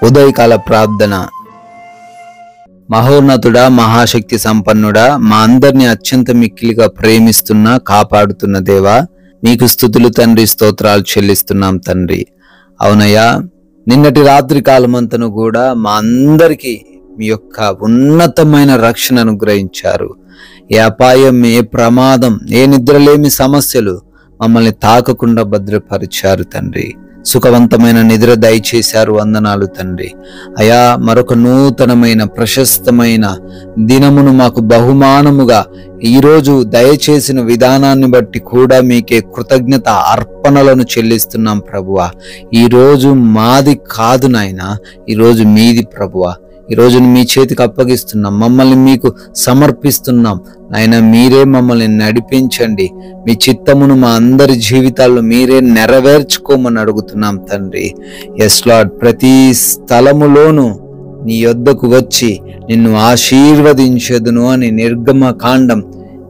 ఉదయకాల ప్రార్థన. మహోన్నతుడా, మహాశక్తి సంపన్నుడా, మా అందరినీ అత్యంత మిక్కిలిగా ప్రేమిస్తున్న కాపాడుతున్న దేవా, నీకు స్తుతులు తండ్రి, స్తోత్రాలు చెల్లిస్తున్నాం తండ్రి. అవునయ్యా, నిన్నటి రాత్రి కాలమంతను కూడా మా అందరికీ మీ యొక్క ఉన్నతమైన రక్షణ అనుగ్రహించారు. ఏ అపాయం, ఏ ప్రమాదం, ఏ నిద్రలేమి సమస్యలు మమ్మల్ని తాకకుండా భద్రపరిచారు తండ్రి. సుఖవంతమైన నిద్ర దయచేశారు. వందనాలు తండ్రి. అయా, మరొక నూతనమైన ప్రశస్తమైన దినమును మాకు బహుమానముగా ఈరోజు దయచేసిన విధానాన్ని బట్టి కూడా మీకే కృతజ్ఞత అర్పణలను చెల్లిస్తున్నాం ప్రభువా. ఈరోజు మాది కాదు నాయనా, ఈరోజు మీది ప్రభువా. ఈ రోజును మీ చేతికి అప్పగిస్తున్నాం, మమ్మల్ని మీకు సమర్పిస్తున్నాం నాయన. మీరే మమ్మల్ని నడిపించండి, మీ చిత్తమును మా అందరి జీవితాల్లో మీరే నెరవేర్చుకోమని అడుగుతున్నాం తండ్రి. ఎస్ లార్డ్, ప్రతి స్థలములోనూ నీ యొద్దకు వచ్చి నిన్ను ఆశీర్వదించదును అని నిర్గమకాండం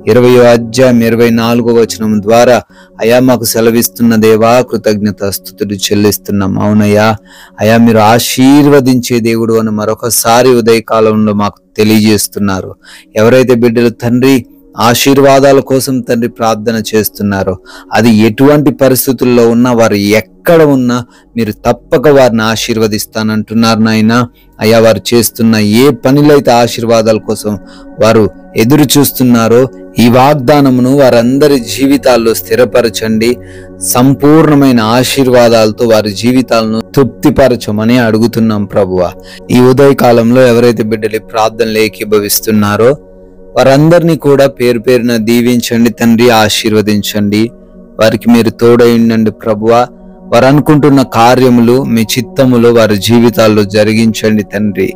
20వ అధ్యాయం 24వ వచనం ద్వారా అయా మాకు సెలవిస్తున్న దేవా, కృతజ్ఞత స్తుతులు చెల్లిస్తున్నాం. అవునయ్యా, అయా మీరు ఆశీర్వదించే దేవుడు అని మరొకసారి ఉదయకాలంలో మాకు తెలియజేస్తున్నారు. ఎవరైతే బిడ్డలు తండ్రి ఆశీర్వాదాల కోసం తండ్రి ప్రార్థన చేస్తున్నారో, అది ఎటువంటి పరిస్థితుల్లో ఉన్నా, వారు ఎక్కడ ఉన్నా మీరు తప్పక వారిని ఆశీర్వదిస్తానంటున్నారు నాయన. అయ్యా, వారు చేస్తున్న ఏ పనిలో అయితే ఆశీర్వాదాల కోసం వారు ఎదురు చూస్తున్నారో, ఈ వాగ్దానమును వారందరి జీవితాల్లో స్థిరపరచండి. సంపూర్ణమైన ఆశీర్వాదాలతో వారి జీవితాలను తృప్తిపరచమని అడుగుతున్నాం ప్రభువా. ఈ ఉదయకాలంలో ఎవరైతే బిడ్డలు ప్రార్థనలు ఏకీభవిస్తున్నారో వారందరినీ కూడా పేరు పేరున దీవించండి తండ్రి, ఆశీర్వదించండి. వారికి మీరు తోడై ఉండండి ప్రభువా. వారు అనుకుంటున్న కార్యములు మీ చిత్తములో వారి జీవితాల్లో జరిగించండి తండ్రి.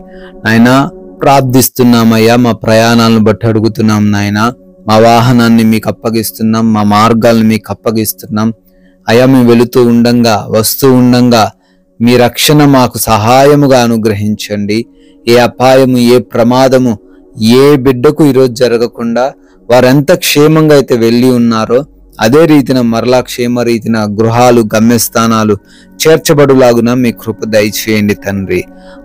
నాయనా, ప్రార్థిస్తున్నామయ్యా, మా ప్రయాణాలను బట్టి అడుగుతున్నాం నాయనా. మా వాహనాన్ని మీకు అప్పగిస్తున్నాం, మా మార్గాలను మీకు అప్పగిస్తున్నాం అయ్యా. మేము వెళుతూ ఉండంగా, వస్తూ ఉండంగా మీ రక్షణ మాకు సహాయముగా అనుగ్రహించండి. ఏ అపాయము, ఏ ప్రమాదము ఏ బిడ్డకు ఈరోజు జరగకుండా వారెంత క్షేమంగా అయితే వెళ్ళి ఉన్నారో అదే రీతిన మరలా క్షేమ రీతిన గృహాలు, గమ్యస్థానాలు చేర్చబడులాగున మీ కృప దయచేయండి తండ్రి.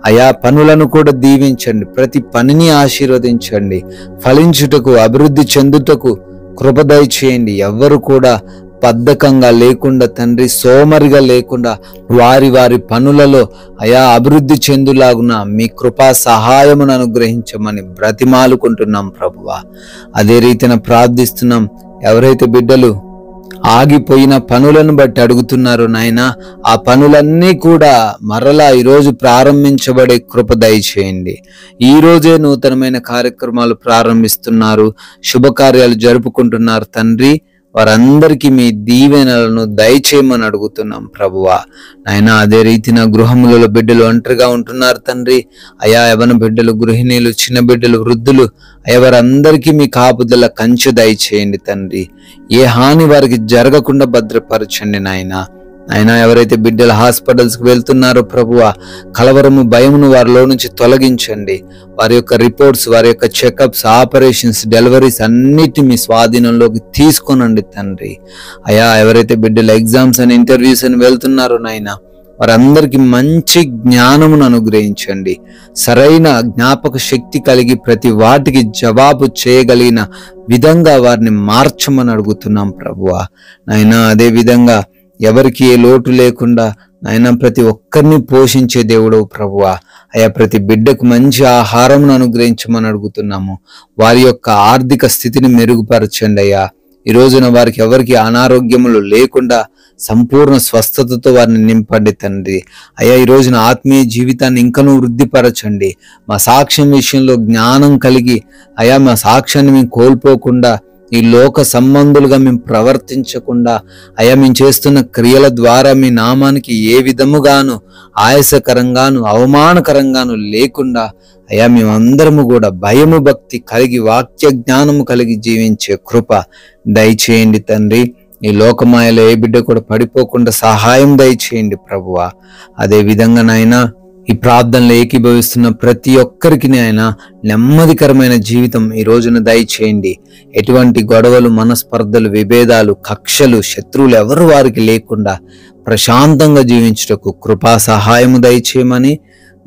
అయా, పనులను కూడా దీవించండి, ప్రతి పనిని ఆశీర్వదించండి. ఫలించుటకు, అభివృద్ధి చెందుటకు కృప దయచేయండి. ఎవ్వరు కూడా బద్ధకంగా లేకుండా తండ్రి, సోమరిగా లేకుండా వారి వారి పనులలో అయా అభివృద్ధి చెందులాగున మీ కృపా సహాయమును అనుగ్రహించమని బ్రతిమాలుకుంటున్నాం ప్రభువా. అదే రీతిన ప్రార్థిస్తున్నాం. ఎవరైతే బిడ్డలు ఆగిపోయిన పనులను బట్టి అడుగుతున్నారు నాయనా, ఆ పనులన్నీ కూడా మరలా ఈరోజు ప్రారంభించబడే కృప దయచేయండి. ఈ రోజే నూతనమైన కార్యక్రమాలు ప్రారంభిస్తున్నారు, శుభకార్యాలు జరుపుకుంటున్నారు తండ్రి. వారందరికీ మీ దీవెనలను దయచేయమని అడుగుతున్నాం ప్రభువా. నాయనా, అదే రీతిన గృహములలో బిడ్డలు ఒంటరిగా ఉంటున్నారు తండ్రి. అయా, యవన బిడ్డలు, గృహిణీలు, చిన్న బిడ్డలు, వృద్ధులు వారందరికీ మీ కాపుదల కంచె దయచేయండి తండ్రి. ఏ హాని వారికి జరగకుండా భద్రపరచండి నాయనా. అయినా ఎవరైతే బిడ్డల హాస్పిటల్స్ కి వెళ్తున్నారో ప్రభువా, కలవరము, భయమును వారిలో నుంచి తొలగించండి. వారి యొక్క రిపోర్ట్స్, వారి యొక్క చెకప్స్, ఆపరేషన్స్, డెలివరీస్ అన్నిటి మీ స్వాధీనంలోకి తీసుకొనండి తండ్రి. అయా, ఎవరైతే బిడ్డల ఎగ్జామ్స్ అని, ఇంటర్వ్యూస్ అని వెళ్తున్నారో నాయనా, వారందరికీ మంచి జ్ఞానమును అనుగ్రహించండి. సరైన జ్ఞాపక శక్తి కలిగి ప్రతి వాటికి జవాబు చేయగలిగిన విధంగా వారిని మార్చమని అడుగుతున్నాం ప్రభువా. నాయనా, అదే విధంగా ఎవరికి ఏ లోటు లేకుండా నాయన ప్రతి ఒక్కరిని పోషించే దేవుడు ప్రభువా. అయా, ప్రతి బిడ్డకు మంచి ఆహారమును అనుగ్రహించమని అడుగుతున్నాము. వారి యొక్క ఆర్థిక స్థితిని మెరుగుపరచండి అయ్యా. ఈ రోజున వారికి ఎవరికి అనారోగ్యములు లేకుండా సంపూర్ణ స్వస్థతతో వారిని నింపండి తండ్రి. అయ్యా, ఈ రోజున ఆత్మీయ జీవితాన్ని ఇంకనూ వృద్ధిపరచండి. మా సాక్ష్యం విషయంలో జ్ఞానం కలిగి అయా, మా సాక్ష్యాన్ని మేము కోల్పోకుండా, ఈ లోక సంబంధులుగా మేము ప్రవర్తించకుండా అయా, మేము చేస్తున్న క్రియల ద్వారా మీ నామానికి ఏ విధముగాను ఆయాసకరంగాను అవమానకరంగాను లేకుండా అయా, మేమందరము కూడా భయము, భక్తి కలిగి, వాక్య జ్ఞానము కలిగి జీవించే కృప దయచేయండి తండ్రి. ఈ లోకమాయలో ఏ బిడ్డ కూడా పడిపోకుండా సహాయం దయచేయండి ప్రభువా. అదే విధంగా నాయనా, ఈ ప్రార్థనలు ఏకీభవిస్తున్న ప్రతి ఒక్కరికి ఆయన నెమ్మదికరమైన జీవితం ఈ రోజున దయచేయండి. ఎటువంటి గొడవలు, మనస్పర్ధలు, విభేదాలు, కక్షలు, శత్రువులు ఎవరు వారికి లేకుండా ప్రశాంతంగా జీవించుటకు కృపా సహాయము దయచేయమని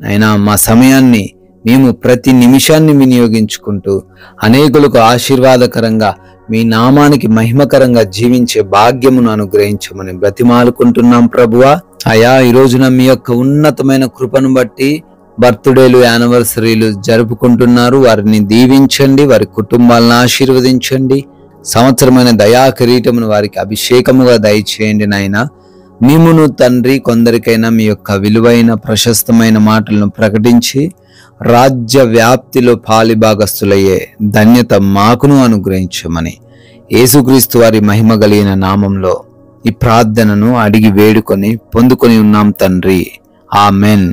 అయినా మా సమయాన్ని మేము ప్రతి నిమిషాన్ని వినియోగించుకుంటూ అనేకులకు ఆశీర్వాదకరంగా మీ నామానికి మహిమకరంగా జీవించే భాగ్యమును అనుగ్రహించమని బ్రతిమాలుకుంటున్నాం ప్రభువా. అయా, ఈ రోజున మీ యొక్క ఉన్నతమైన కృపను బట్టి బర్త్డేలు, యానివర్సరీలు జరుపుకుంటున్నారు. వారిని దీవించండి, వారి కుటుంబాలను ఆశీర్వదించండి. సంవత్సరమైన దయా కిరీటమును వారికి అభిషేకముగా దయచేయండి నాయనా. మిమ్మును తండ్రి కొందరికైనా మీ యొక్క విలువైన ప్రశస్తమైన మాటలను ప్రకటించి రాజ్య వ్యాప్తిలో పాలిభాగస్తులయ్యే ధన్యత మాకును అనుగ్రహించమని యేసుక్రీస్తు వారి మహిమ కలిగిన నామంలో ఈ ప్రార్థనను అడిగి వేడుకొని పొందుకొని ఉన్నాం తండ్రి. ఆమెన్.